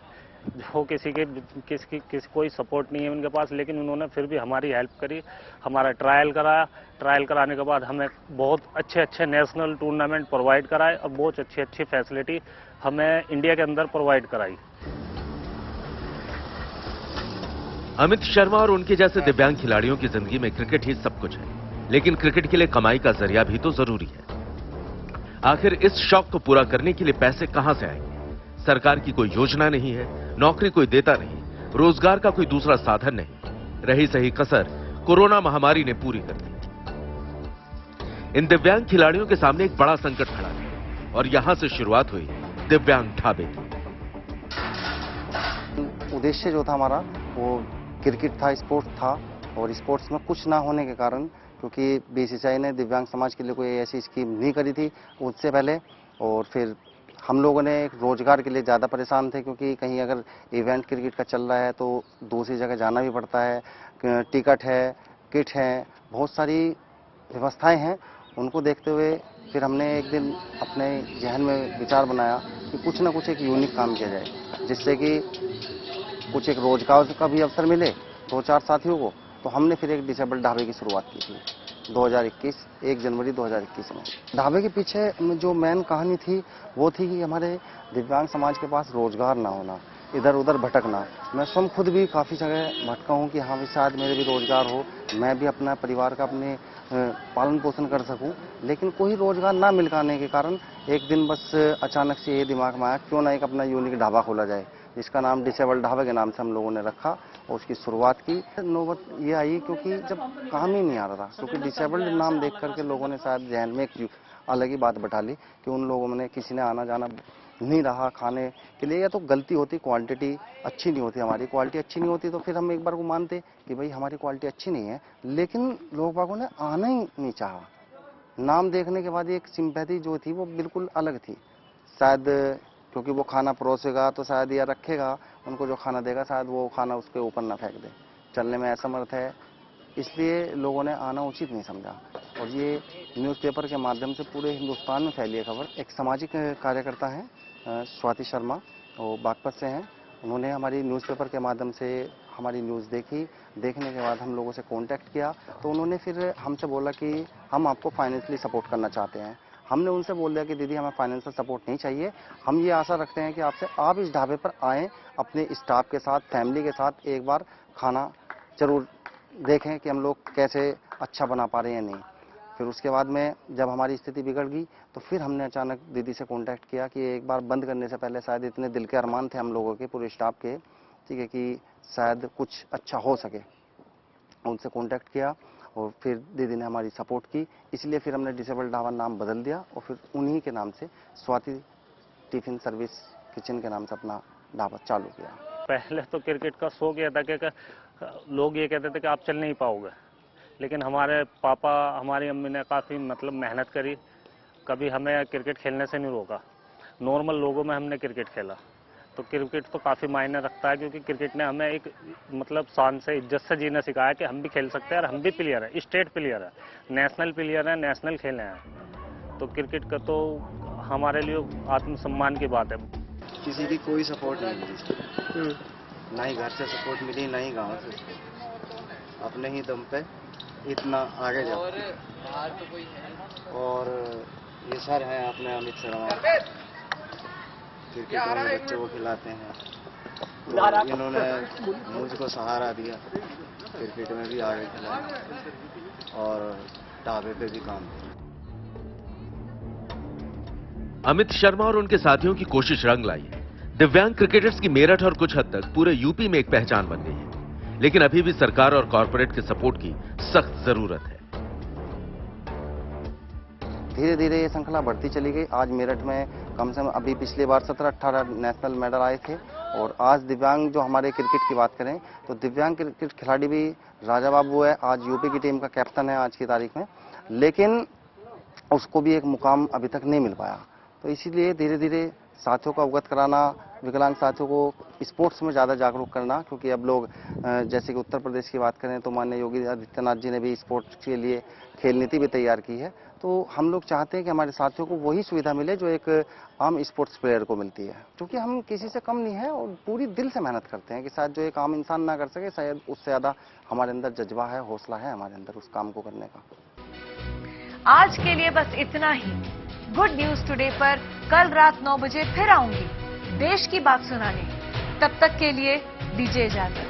L: जो किसी कोई सपोर्ट नहीं है उनके पास, लेकिन उन्होंने फिर भी हमारी हेल्प करी, हमारा ट्रायल कराया। ट्रायल कराने के बाद हमें बहुत अच्छे नेशनल टूर्नामेंट प्रोवाइड कराए और बहुत अच्छी फैसिलिटी हमें इंडिया के अंदर प्रोवाइड कराई।
J: अमित शर्मा और उनके जैसे दिव्यांग खिलाड़ियों की जिंदगी में क्रिकेट ही सब कुछ है, लेकिन क्रिकेट के लिए कमाई का जरिया भी तो जरूरी है। आखिर इस शौक को पूरा करने के लिए पैसे कहां से आएंगे? सरकार की कोई योजना नहीं है, नौकरी कोई देता नहीं, रोजगार का कोई दूसरा साधन नहीं। रही सही कसर कोरोना महामारी ने पूरी कर दी। इन दिव्यांग खिलाड़ियों के सामने एक बड़ा संकट खड़ा है और यहां से शुरुआत हुई दिव्यांग ढाबे की।
K: उद्देश्य जो था हमारा वो क्रिकेट था, स्पोर्ट्स था, और स्पोर्ट्स में कुछ ना होने के कारण, क्योंकि बीसीसीआई ने दिव्यांग समाज के लिए कोई ऐसी स्कीम नहीं करी थी उससे पहले, और फिर हम लोगों ने रोजगार के लिए ज़्यादा परेशान थे, क्योंकि कहीं अगर इवेंट क्रिकेट का चल रहा है तो दूसरी जगह जाना भी पड़ता है, टिकट है, किट है, बहुत सारी व्यवस्थाएं हैं। उनको देखते हुए फिर हमने एक दिन अपने जहन में विचार बनाया कि कुछ ना कुछ एक यूनिक काम किया जाए, जिससे कि कुछ एक रोजगार का भी अवसर मिले 2-4 साथियों को। तो हमने फिर एक डिसेबल ढाबे की शुरुआत की थी 1 जनवरी 2021 में। ढाबे के पीछे जो मेन कहानी थी वो थी कि हमारे दिव्यांग समाज के पास रोजगार ना होना, इधर उधर भटकना। मैं स्वयं खुद भी काफ़ी जगह भटका हूँ कि हाँ भी शायद मेरे भी रोजगार हो, मैं भी अपना परिवार का अपने पालन पोषण कर सकूं, लेकिन कोई रोजगार ना मिल पाने के कारण एक दिन बस अचानक से ये दिमाग में आया क्यों ना एक अपना यूनिक ढाबा खोला जाए, जिसका नाम डिसेबल ढाबा के नाम से हम लोगों ने रखा और उसकी शुरुआत की। नौबत ये आई क्योंकि जब काम ही नहीं आ रहा था, क्योंकि डिसेबल्ड नाम देख करके लोगों ने शायद जहन में एक अलग ही बात बैठा ली कि उन लोगों में किसी ने आना जाना नहीं रहा खाने के लिए, या तो गलती होती, क्वांटिटी अच्छी नहीं होती, हमारी क्वालिटी अच्छी नहीं होती, तो फिर हम एक बार को मानते कि भाई हमारी क्वालिटी अच्छी नहीं है, लेकिन लोग बागों ने आना ही नहीं चाहा। नाम देखने के बाद एक सिंपैथी जो थी वो बिल्कुल अलग थी, शायद क्योंकि वो खाना परोसेगा तो शायद या रखेगा, उनको जो खाना देगा शायद वो खाना उसके ऊपर ना फेंक दे, चलने में असमर्थ है, इसलिए लोगों ने आना उचित नहीं समझा। और ये न्यूज़पेपर के माध्यम से पूरे हिंदुस्तान में फैली है खबर। एक सामाजिक कार्यकर्ता हैं स्वाति शर्मा, वो बागपत से हैं, उन्होंने हमारी न्यूज़पेपर के माध्यम से हमारी न्यूज़ देखी, देखने के बाद हम लोगों से कांटेक्ट किया, तो उन्होंने फिर हमसे बोला कि हम आपको फाइनेंशियली सपोर्ट करना चाहते हैं। हमने उनसे बोल दिया कि दीदी हमें फाइनेंशियल सपोर्ट नहीं चाहिए, हम ये आशा रखते हैं कि आपसे आप इस ढाबे पर आएँ, अपने स्टाफ के साथ, फैमिली के साथ एक बार खाना जरूर देखें कि हम लोग कैसे अच्छा बना पा रहे हैं या नहीं। फिर उसके बाद में जब हमारी स्थिति बिगड़ गई तो फिर हमने अचानक दीदी से कांटेक्ट किया कि एक बार बंद करने से पहले शायद इतने दिल के अरमान थे हम लोगों के, पूरे स्टाफ के, ठीक है, कि शायद कुछ अच्छा हो सके। उनसे कांटेक्ट किया और फिर दीदी ने हमारी सपोर्ट की, इसलिए फिर हमने डिसेबल ढाबा नाम बदल दिया और फिर उन्हीं के नाम से स्वाति टिफिन सर्विस किचन के नाम से अपना ढाबा चालू किया।
L: पहले तो क्रिकेट का शौक ये था कि लोग ये कहते थे कि आप चल नहीं पाओगे, लेकिन हमारे पापा, हमारी अम्मी ने काफ़ी मतलब मेहनत करी, कभी हमें क्रिकेट खेलने से नहीं रोका। नॉर्मल लोगों में हमने क्रिकेट खेला, तो क्रिकेट तो काफ़ी मायने रखता है, क्योंकि क्रिकेट ने हमें एक मतलब शान से इज्जत से जीना सिखाया कि हम भी खेल सकते हैं और हम भी प्लेयर है, स्टेट प्लेयर है, नेशनल प्लेयर है, नेशनल खेले हैं। तो क्रिकेट का तो हमारे लिए आत्मसम्मान की बात है।
K: किसी की कोई सपोर्ट नहीं मिली, ना ही घर से सपोर्ट मिली, ना ही गांव से। अपने ही दम पे इतना आगे जाओ। और ये सर हैं अपने अमित शर्मा, क्रिकेट में बच्चों को खिलाते हैं, तो इन्होंने मुझको सहारा दिया, क्रिकेट में भी आगे खिलाया और ढाबे पे भी काम किया।
J: अमित शर्मा और उनके साथियों की कोशिश रंग लाई है। दिव्यांग क्रिकेटर्स की मेरठ और कुछ हद तक पूरे यूपी में एक पहचान बन गई है, लेकिन अभी भी सरकार और कॉरपोरेट के सपोर्ट की सख्त जरूरत है।
K: धीरे धीरे ये श्रृंखला बढ़ती चली गई। आज मेरठ में कम से कम अभी पिछली बार 17-18 नेशनल मेडल आए थे, और आज दिव्यांग जो हमारे क्रिकेट की बात करें तो दिव्यांग क्रिकेट खिलाड़ी भी राजा बाबू है, आज यूपी की टीम का कैप्टन है आज की तारीख में, लेकिन उसको भी एक मुकाम अभी तक नहीं मिल पाया। तो इसीलिए धीरे धीरे साथियों को अवगत कराना, विकलांग साथियों को स्पोर्ट्स में ज़्यादा जागरूक करना, क्योंकि अब लोग जैसे कि उत्तर प्रदेश की बात करें तो माननीय योगी आदित्यनाथ जी ने भी स्पोर्ट्स के लिए खेल नीति भी तैयार की है। तो हम लोग चाहते हैं कि हमारे साथियों को वही सुविधा मिले जो एक आम स्पोर्ट्स प्लेयर को मिलती है, क्योंकि हम किसी से कम नहीं है और पूरी दिल से मेहनत करते हैं कि शायद जो एक आम इंसान ना कर सके, शायद उससे ज़्यादा हमारे अंदर जज्बा है, हौसला है हमारे अंदर उस काम को करने का।
A: आज के लिए बस इतना ही। गुड न्यूज टुडे पर कल रात 9 बजे फिर आऊंगी देश की बात सुनाने। तब तक के लिए दीजिए इजाजत।